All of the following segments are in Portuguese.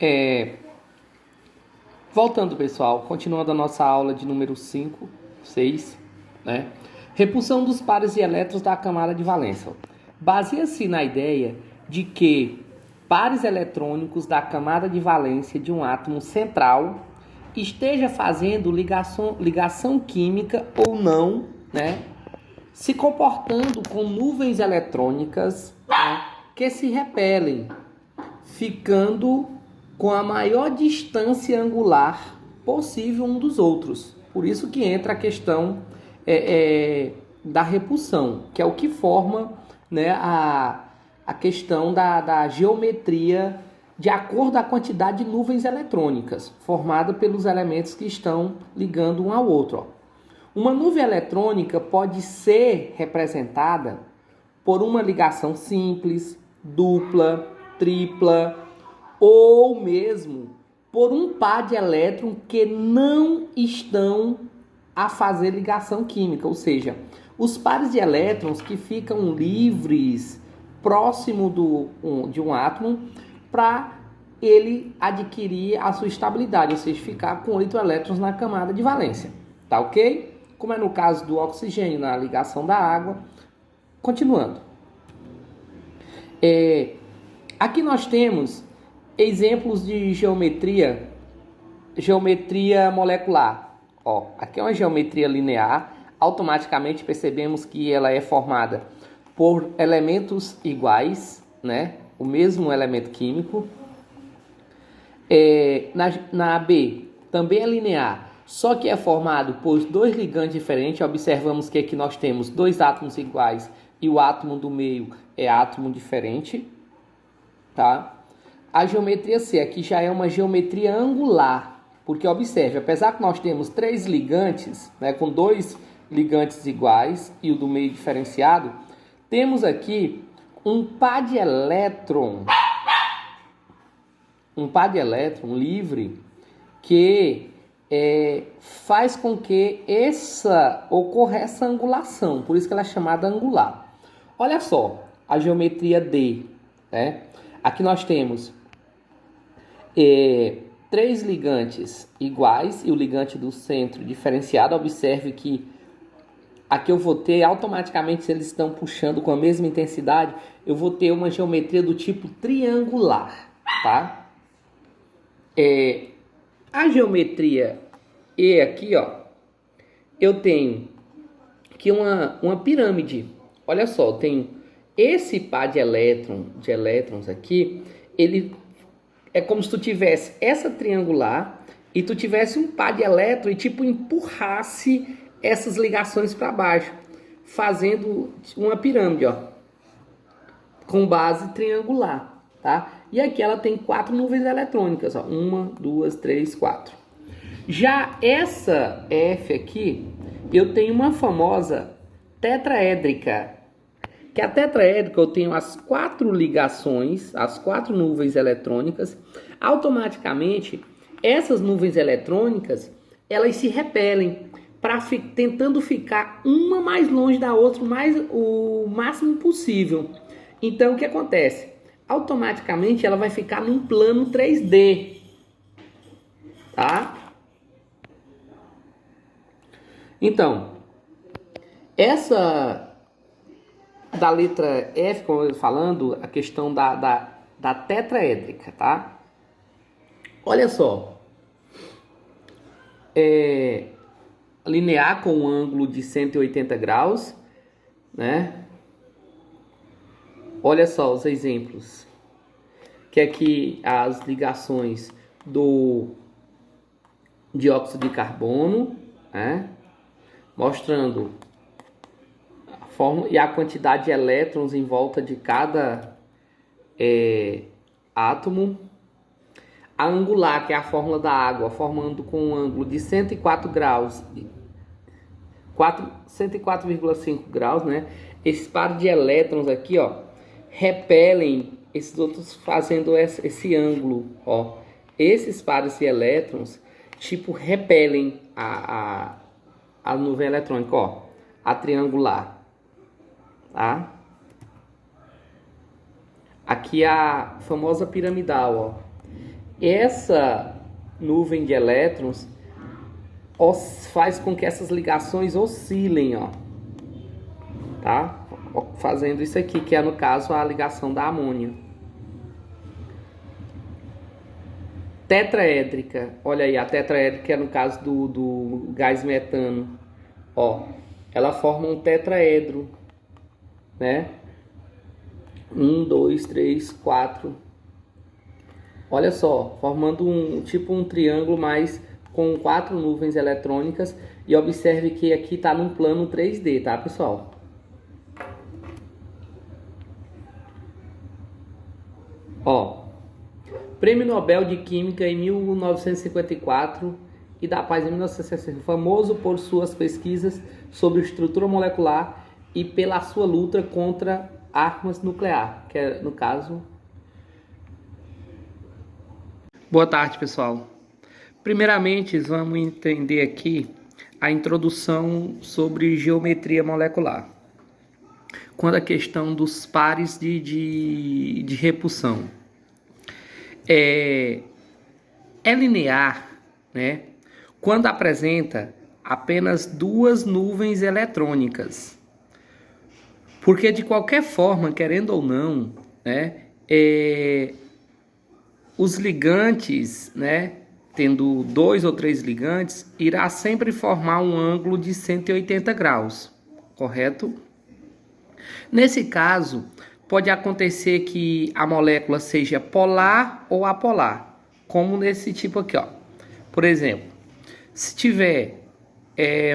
É, Voltando, pessoal, continuando a nossa aula de número 5, 6, né? Repulsão dos pares de elétrons da camada de valência. Baseia-se na ideia de que pares eletrônicos da camada de valência de um átomo central esteja fazendo ligação química ou não, né? Se comportando com nuvens eletrônicas, né, que se repelem, ficando com a maior distância angular possível um dos outros. Por isso que entra a questão da repulsão, que é o que forma, né, a questão da geometria de acordo com a quantidade de nuvens eletrônicas formada pelos elementos que estão ligando um ao outro. Ó. Uma nuvem eletrônica pode ser representada por uma ligação simples, dupla, tripla, ou mesmo por um par de elétrons que não estão a fazer ligação química, ou seja, os pares de elétrons que ficam livres próximo de um átomo para ele adquirir a sua estabilidade, ou seja, ficar com 8 elétrons na camada de valência, tá ok? Como é no caso do oxigênio na ligação da água. Continuando. Aqui nós temos exemplos de geometria molecular. Ó, aqui é uma geometria linear. Automaticamente percebemos que ela é formada por elementos iguais, né? O mesmo elemento químico. Na B também é linear, só que é formado por dois ligantes diferentes. Observamos que aqui nós temos dois átomos iguais e o átomo do meio é átomo diferente, tá? A geometria C aqui já é uma geometria angular, porque observe, apesar que nós temos três ligantes, né, com dois ligantes iguais e o do meio diferenciado, temos aqui um par de elétron livre que faz com que ocorra essa angulação, por isso que ela é chamada angular. Olha só, a geometria D, né? Aqui nós temos três ligantes iguais e o ligante do centro diferenciado. Observe que aqui eu vou ter automaticamente, se eles estão puxando com a mesma intensidade, eu vou ter uma geometria do tipo triangular, tá? A geometria E aqui, ó, eu tenho aqui uma pirâmide. Olha só, eu tenho esse par de elétrons aqui, ele é como se tu tivesse essa triangular e tu tivesse um par de elétrons e tipo empurrasse essas ligações para baixo, fazendo uma pirâmide, ó, com base triangular, tá? E aqui ela tem 4 nuvens eletrônicas, ó, 1, 2, 3, 4. Já essa F aqui, eu tenho uma famosa tetraédrica, que a tetraédrica eu tenho as 4 ligações, as 4 nuvens eletrônicas. Automaticamente, essas nuvens eletrônicas, elas se repelem, tentando ficar uma mais longe da outra o máximo possível. Então, o que acontece? Automaticamente, ela vai ficar num plano 3D, tá? Então, essa da letra F, como eu falando, a questão da tetraédrica, tá? Olha só. Linear com um ângulo de 180 graus, né? Olha só os exemplos. Que aqui as ligações do dióxido de carbono, né? Mostrando a forma e a quantidade de elétrons em volta de cada átomo. A angular, que é a fórmula da água, formando com um ângulo de 104 graus, 104,5 graus, né? Esses pares de elétrons aqui, ó, repelem esses outros fazendo esse ângulo, ó. Esses pares de elétrons, tipo, repelem a nuvem eletrônica, ó, a triangular, tá? Aqui a famosa piramidal, ó. essa nuvem de elétrons faz com que essas ligações oscilem, ó, tá? Fazendo isso aqui, que é no caso a ligação da amônia. Tetraédrica, olha aí, a tetraédrica é no caso do gás metano, ó, ela forma um tetraedro, né? 1, 2, 3, 4. Olha só, formando um triângulo, mas com 4 nuvens eletrônicas. E observe que aqui está num plano 3D, tá, pessoal? Ó, Prêmio Nobel de Química em 1954 e da Paz em 1960, famoso por suas pesquisas sobre estrutura molecular e pela sua luta contra armas nucleares, que é, no caso... Boa tarde, pessoal. Primeiramente, vamos entender aqui a introdução sobre geometria molecular. Quando a questão dos pares de repulsão é linear, né? Quando apresenta apenas 2 nuvens eletrônicas. Porque de qualquer forma, querendo ou não, né, os ligantes, né, tendo 2 ou 3 ligantes, irá sempre formar um ângulo de 180 graus, correto? Nesse caso, pode acontecer que a molécula seja polar ou apolar, como nesse tipo aqui, ó. Por exemplo, se tiver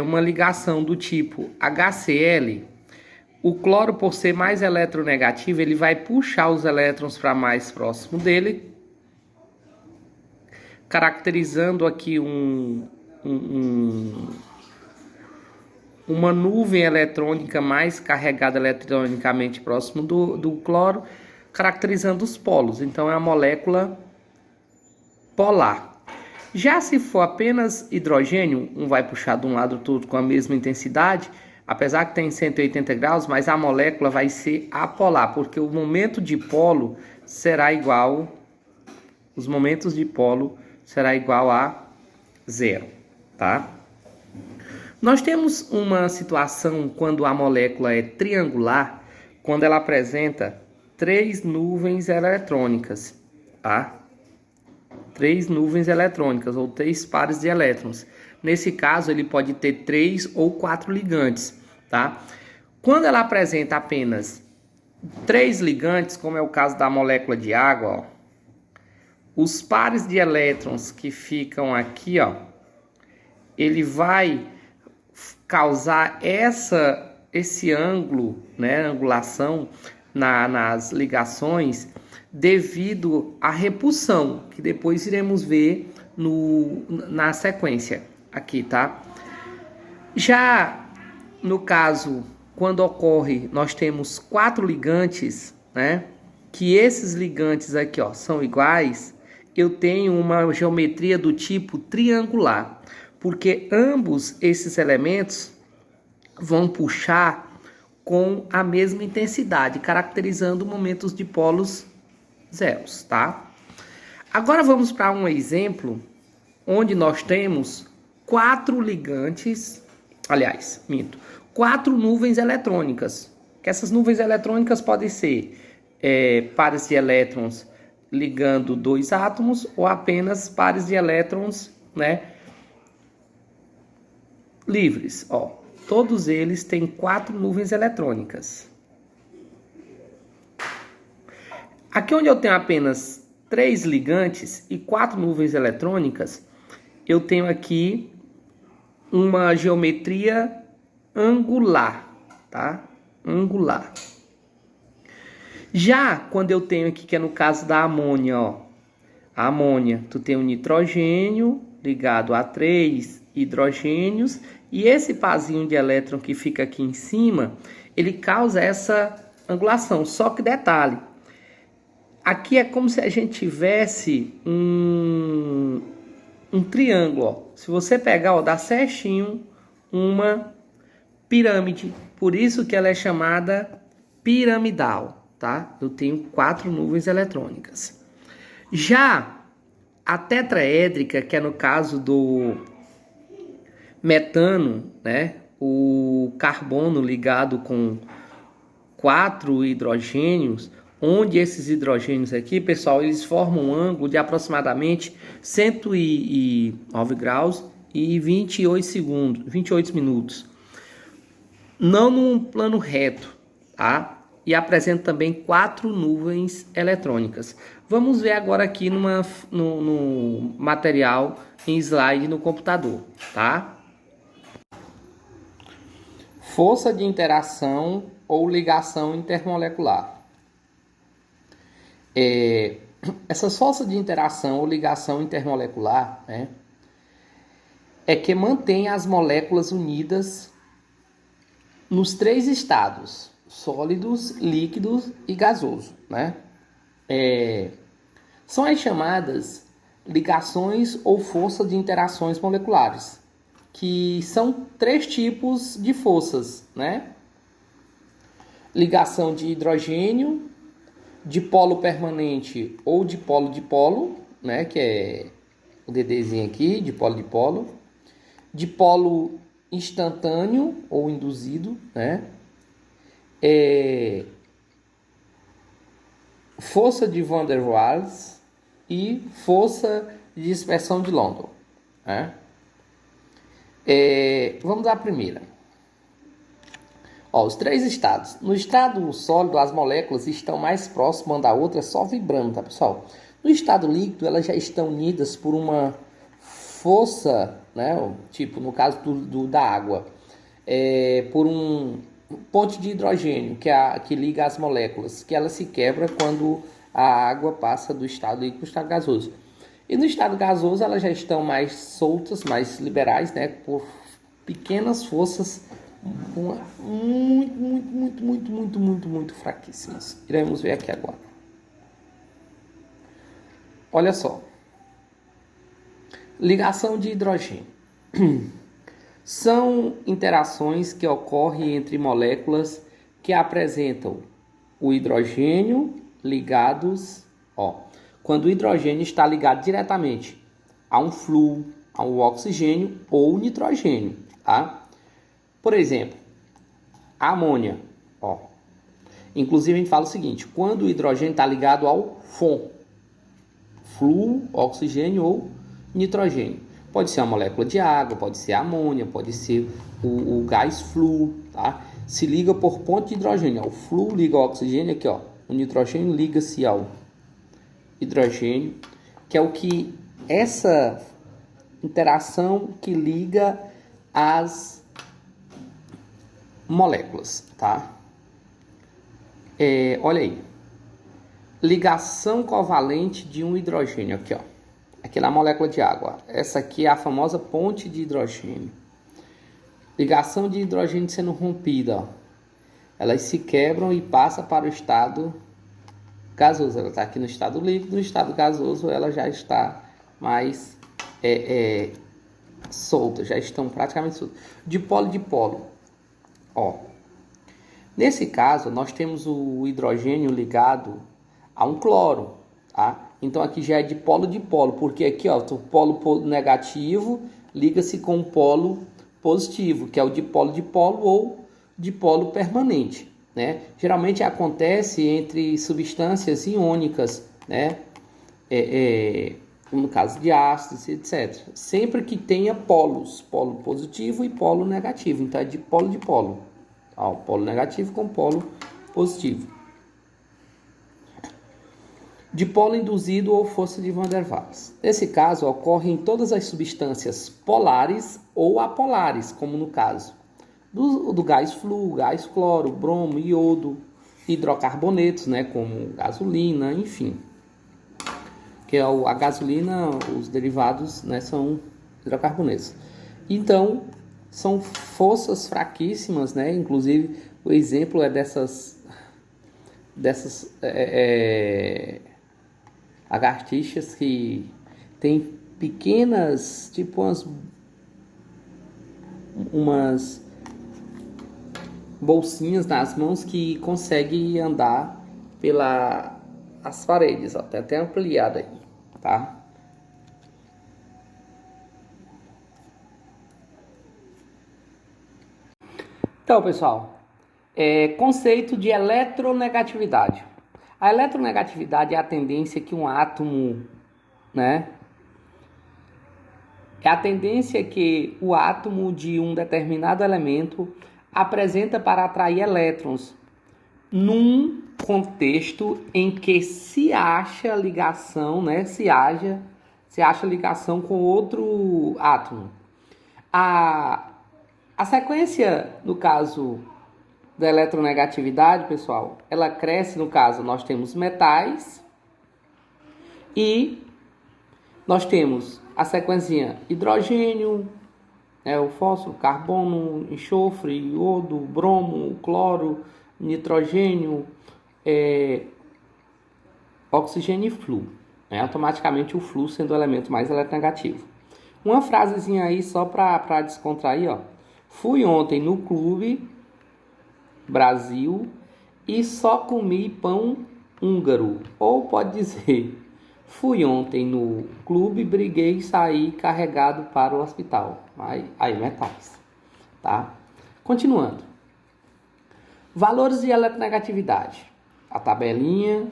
uma ligação do tipo HCl, o cloro, por ser mais eletronegativo, ele vai puxar os elétrons para mais próximo dele, caracterizando aqui uma nuvem eletrônica mais carregada eletronicamente próximo do cloro, caracterizando os polos. Então, é a molécula polar. Já se for apenas hidrogênio, um vai puxar de um lado todo com a mesma intensidade, apesar que tem 180 graus, mas a molécula vai ser apolar, porque o momento de polo será igual, os momentos de polo será igual a 0, tá? Nós temos uma situação quando a molécula é triangular, quando ela apresenta 3 nuvens eletrônicas, tá? 3 nuvens eletrônicas ou 3 pares de elétrons. Nesse caso, ele pode ter 3 ou 4 ligantes, tá? Quando ela apresenta apenas 3 ligantes, como é o caso da molécula de água, ó, os pares de elétrons que ficam aqui, ó, ele vai causar esse ângulo, né, angulação nas ligações devido à repulsão, que depois iremos ver na sequência aqui, tá? Já no caso, quando ocorre, nós temos 4 ligantes, né, que esses ligantes aqui, ó, são iguais, eu tenho uma geometria do tipo triangular, porque ambos esses elementos vão puxar com a mesma intensidade, caracterizando momentos de polos zeros, tá? Agora vamos para um exemplo onde nós temos 4 ligantes, aliás, minto, 4 nuvens eletrônicas. Que essas nuvens eletrônicas podem ser pares de elétrons ligando 2 átomos ou apenas pares de elétrons, né, livres, ó. Todos eles têm 4 nuvens eletrônicas. Aqui onde eu tenho apenas 3 ligantes e 4 nuvens eletrônicas, eu tenho aqui uma geometria angular, tá? Angular. Já quando eu tenho aqui, que é no caso da amônia, ó. A amônia, tu tem um nitrogênio ligado a 3 hidrogênios, e esse parzinho de elétron que fica aqui em cima, ele causa essa angulação. Só que detalhe, aqui é como se a gente tivesse um triângulo, ó. Se você pegar, ó, dá certinho uma pirâmide. Por isso que ela é chamada piramidal, tá? Eu tenho 4 nuvens eletrônicas. Já A tetraédrica, que é no caso do metano, né? O carbono ligado com 4 hidrogênios, onde esses hidrogênios aqui, pessoal, eles formam um ângulo de aproximadamente 109 graus e 28 minutos. Não num plano reto, tá? E apresenta também 4 nuvens eletrônicas. Vamos ver agora aqui no material em slide no computador, tá? Força de interação ou ligação intermolecular. Essa força de interação ou ligação intermolecular, né, é que mantém as moléculas unidas nos 3 estados: sólidos, líquidos e gasoso, né? São as chamadas ligações ou força de interações moleculares, que são 3 tipos de forças, né? Ligação de hidrogênio, dipolo permanente ou dipolo-dipolo, né? Que é o DDzinho aqui, dipolo-dipolo. Dipolo instantâneo ou induzido, né? Força de Van der Waals e força de dispersão de London, né? Vamos à primeira. Os 3 estados. No estado sólido, as moléculas estão mais próximas uma da outra, só vibrando, tá, pessoal? No estado líquido, elas já estão unidas por uma força, né? Tipo, no caso da água, por um ponte de hidrogênio que liga as moléculas, que ela se quebra quando a água passa do estado líquido para o estado gasoso. E no estado gasoso, elas já estão mais soltas, mais liberais, né? Por pequenas forças muito fraquíssimas. Iremos ver aqui agora. Olha só. Ligação de hidrogênio. São interações que ocorrem entre moléculas que apresentam o hidrogênio ligados, quando o hidrogênio está ligado diretamente a um flúor, a um oxigênio ou nitrogênio, tá? Por exemplo, a amônia, Inclusive a gente fala o seguinte: quando o hidrogênio está ligado ao flúor, oxigênio ou nitrogênio. Pode ser uma molécula de água, pode ser a amônia, pode ser o gás flúor, tá? Se liga por ponte de hidrogênio. O flúor liga ao oxigênio aqui, O nitrogênio liga-se ao hidrogênio, que é o que essa interação que liga as moléculas, tá? Olha aí. Ligação covalente de um hidrogênio aqui, Aqui na molécula de água. Essa aqui é a famosa ponte de hidrogênio. Ligação de hidrogênio sendo rompida, Elas se quebram e passam para o estado gasoso. Ela está aqui no estado líquido, no estado gasoso ela já está mais solta, já estão praticamente soltas. Dipolo-dipolo. Nesse caso, nós temos o hidrogênio ligado a um cloro, tá? Então aqui já é dipolo-dipolo, porque aqui, o polo negativo liga-se com o polo positivo, que é o dipolo-dipolo ou dipolo permanente, né? Geralmente acontece entre substâncias iônicas, né? No caso de ácidos, etc. Sempre que tenha polos, polo positivo e polo negativo. Então é dipolo-dipolo. O polo negativo com polo positivo. Dipolo induzido ou força de Van der Waals. Nesse caso, ocorre em todas as substâncias polares ou apolares, como no caso do gás flúor, gás cloro, bromo, iodo, hidrocarbonetos, né, como gasolina, enfim. Que a gasolina, os derivados, né, são hidrocarbonetos. Então, são forças fraquíssimas, né? Inclusive, o exemplo é dessas lagartixas que tem pequenas, tipo umas bolsinhas nas mãos que conseguem andar pelas paredes, Tem até ampliada aí, tá? Então, pessoal, conceito de eletronegatividade. A eletronegatividade é a tendência que um átomo, né? É a tendência que o átomo de um determinado elemento apresenta para atrair elétrons num contexto em que se acha ligação, né? Se acha ligação com outro átomo. A sequência, no caso da eletronegatividade, pessoal, ela cresce, no caso, nós temos metais e nós temos a sequência hidrogênio, o fósforo, carbono, enxofre, iodo, bromo, cloro, nitrogênio, oxigênio e flúor. Automaticamente o flúor sendo o elemento mais eletronegativo. Uma frasezinha aí só para descontrair, ó. Fui ontem no clube Brasil e só comi pão húngaro. Ou pode dizer, fui ontem no clube, briguei e saí carregado para o hospital. Aí metais, tá? Continuando. Valores de eletronegatividade. A tabelinha.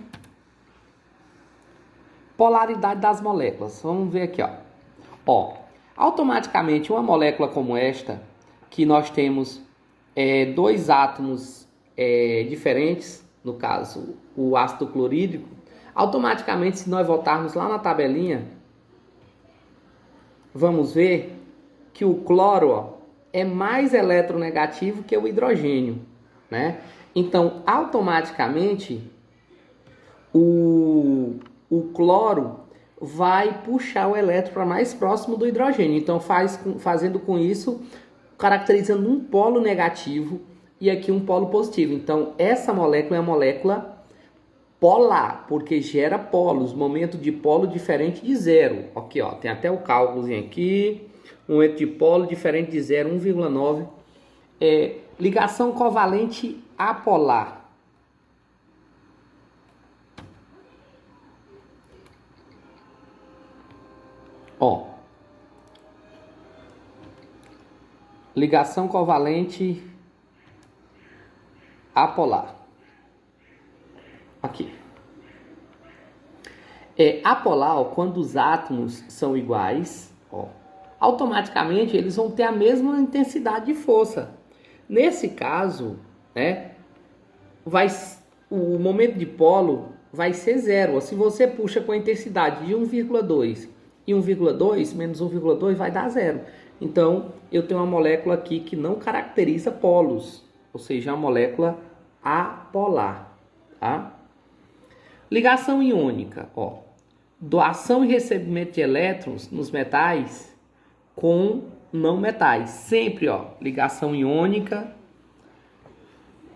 Polaridade das moléculas. Vamos ver aqui, ó. Automaticamente uma molécula como esta, que nós temos dois átomos diferentes, no caso o ácido clorídrico, automaticamente, se nós voltarmos lá na tabelinha, vamos ver que o cloro é mais eletronegativo que o hidrogênio, né? Então, automaticamente, o cloro vai puxar o elétron para mais próximo do hidrogênio. Então, fazendo com isso, caracterizando um polo negativo e aqui um polo positivo. Então, essa molécula é uma molécula polar, porque gera polos, momento de polo diferente de zero. Aqui, ó, tem até o cálculozinho aqui, momento de polo diferente de zero, 1,9. Ligação covalente apolar. Ó, ligação covalente apolar. Aqui. Apolar, ó, quando os átomos são iguais, ó, automaticamente eles vão ter a mesma intensidade de força. Nesse caso, né, o momento de polo vai ser zero. Se você puxa com a intensidade de 1,2 e 1,2 menos 1,2 vai dar zero. Então, eu tenho uma molécula aqui que não caracteriza polos, ou seja, uma molécula apolar, tá? Ligação iônica, ó. Doação e recebimento de elétrons nos metais com não metais. Sempre, ó, ligação iônica.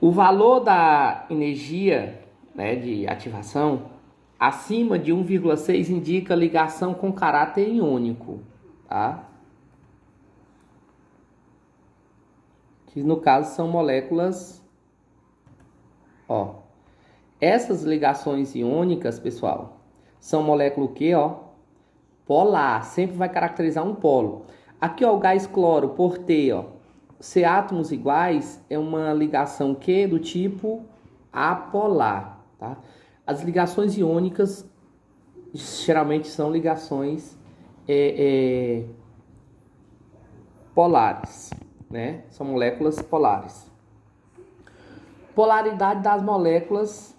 O valor da energia, né, de ativação acima de 1,6 indica ligação com caráter iônico, tá? Que no caso são moléculas, ó. Essas ligações iônicas, pessoal, são moléculas o quê, ó? Polar, sempre vai caracterizar um polo. Aqui, ó, o gás cloro, por ter, ó, ser átomos iguais, é uma ligação que do tipo apolar, tá? As ligações iônicas geralmente são ligações polares, né? São moléculas polares. Polaridade das moléculas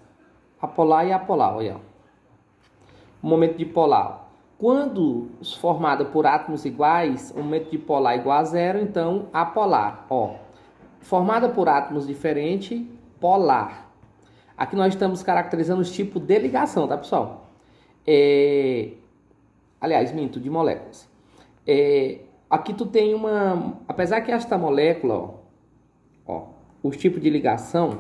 apolar e apolar, olha. O momento de polar. Quando formada por átomos iguais, o momento de polar é igual a zero, então apolar, ó. Formada por átomos diferentes, polar. Aqui nós estamos caracterizando os tipos de ligação, tá, pessoal? Aliás, minto, de moléculas. Aqui tu tem apesar que esta molécula, ó, os tipos de ligação,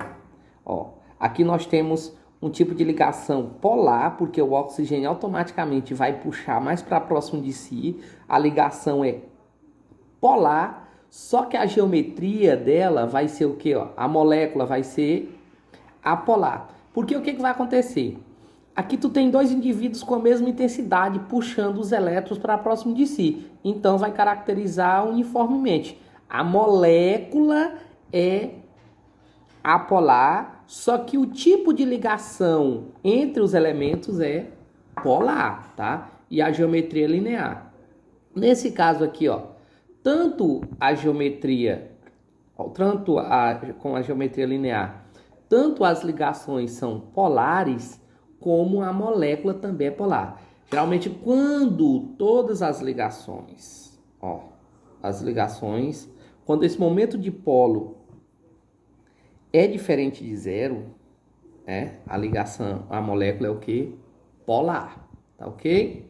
ó, aqui nós temos um tipo de ligação polar, porque o oxigênio automaticamente vai puxar mais para próximo de si. A ligação é polar, só que a geometria dela vai ser o quê? Ó? A molécula vai ser apolar. Porque o que vai acontecer? Aqui tu tem dois indivíduos com a mesma intensidade puxando os elétrons para próximo de si. Então vai caracterizar uniformemente. A molécula é apolar, só que o tipo de ligação entre os elementos é polar, tá? E a geometria é linear. Nesse caso aqui, ó, tanto a geometria, com a geometria linear, tanto as ligações são polares, como a molécula também é polar. Geralmente, quando todas as ligações, ó, quando esse momento de polo é diferente de zero, a ligação, a molécula é o quê? Polar, tá ok?